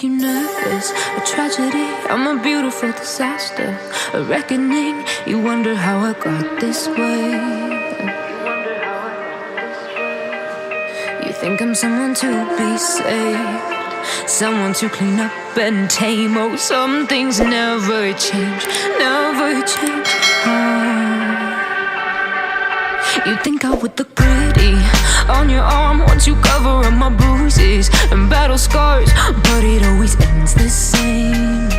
you nervous? A tragedy, I'm a beautiful disaster. A reckoning, you wonder how I got this way. You think I'm someone to be saved, someone to clean up and tame. Oh, some things never change, never change. You think I would look pretty on your arm once you cover up my bruises and battle scars, but it always ends the same.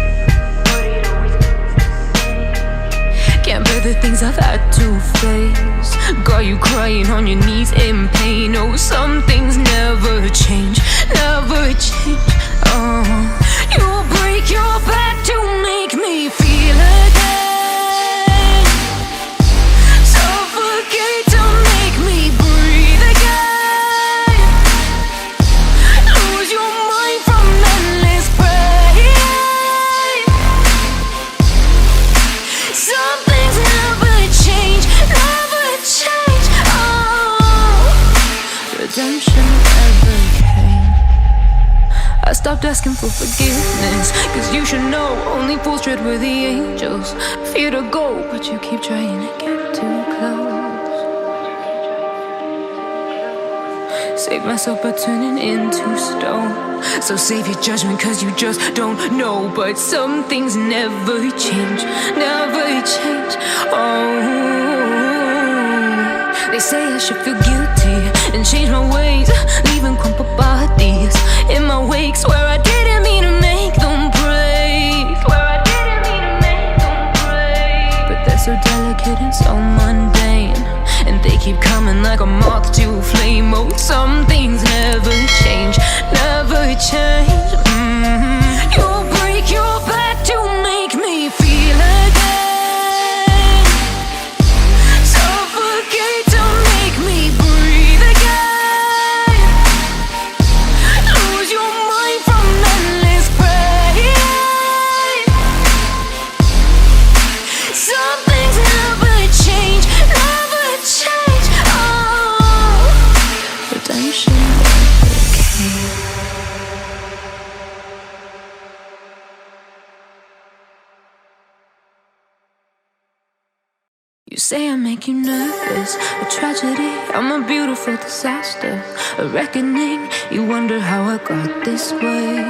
Can't bear the things I've had to face, got you crying on your knees in pain. Oh, some things never change, never change. You'll break your back to make me feel again, suffocate to make me breathe again, lose your mind from endless pain. Some things never change, never change. Redemption never came. I stopped asking for forgiveness, cause you should know only fools tread where the angels fear to go, but you keep trying to get too close. Save myself by turning into stone, so save your judgment cause you just don't know. But some things never change, never change. They say I should feel guilty and change my ways, leaving crumpled bodies in my wake. Swear I didn't mean to make them break, swear I didn't mean to make them break. But they're so delicate and so mundane, and they keep coming like a moth to a flame. Oh, some things never change, never change. You'll break your back to make me feel again, suffocate to make me breathe again, lose your mind from endless pain. Some things never change, never change. Redemption never came. You say I make you nervous, a tragedy, I'm a beautiful disaster. A reckoning, you wonder how I got this way.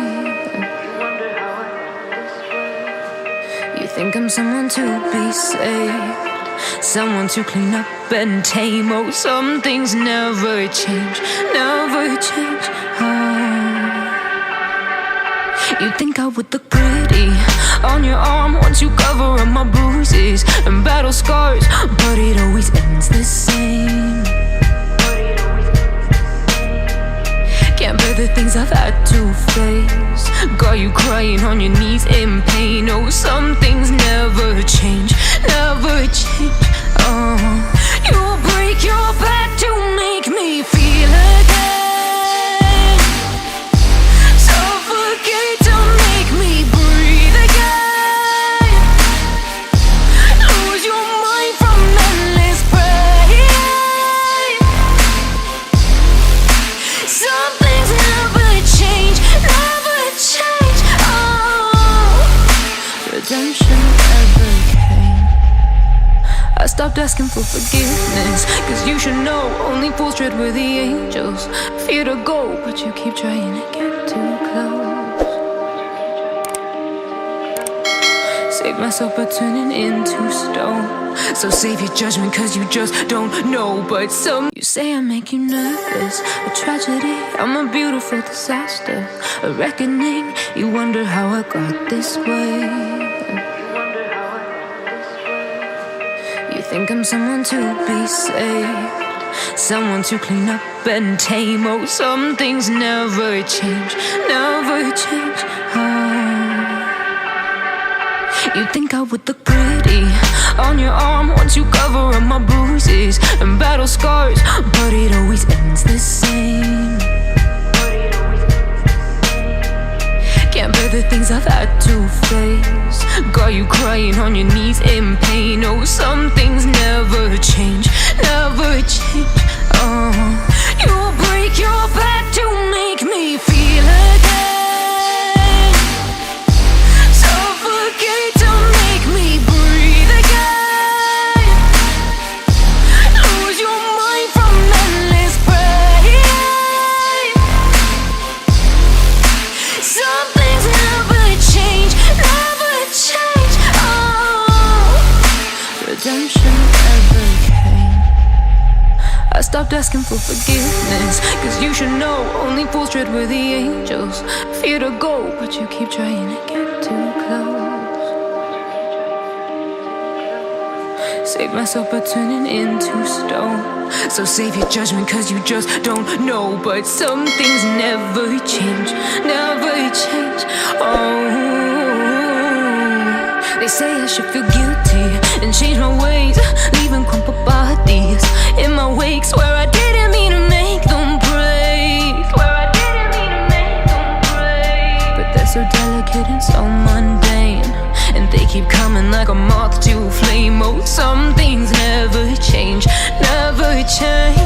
You think I'm someone to be saved, someone to clean up and tame. Oh, some things never change, never change. You think I would look pretty on your arm once you cover up my bruises and battle scars, but it always ends the same. Can't bear the things I've had to face, got you crying on your knees in pain. Oh, some things never change, never change. You'll break your back to make me feel again, suffocate to make me breathe again, lose your mind from endless pain. Some things never change, never change. Redemption never came. I stopped asking for forgiveness, cause you should know only fools tread where the angels fear to go, but you keep trying to get too close. Save myself by turning into stone, so save your judgment cause you just don't know. But some you say I make you nervous, a tragedy, I'm a beautiful disaster. A reckoning, you wonder how I got this way. You think I'm someone to be saved, someone to clean up and tame. Oh, some things never change, never change. You think I would look pretty on your arm once you cover up my bruises and battle scars, but it always ends the same. Can't bear the things I've had to face, got you crying on your knees in pain. Oh, some things never change, never change. You'll break your back to make me feel again, redemption ever came. I stopped asking for forgiveness, cause you should know only fools tread with the angels. Fear to go, but you keep trying to get too close. Save myself by turning into stone. So save your judgment cause you just don't know. But some things never change, never change. Oh, they say I should feel guilty and change my ways, leaving crumpled bodies in my wake. Swear I didn't mean to make them break. Swear I didn't mean to make them break. But they're so delicate and so mundane, and they keep coming like a moth to a flame. Oh, some things never change, never change.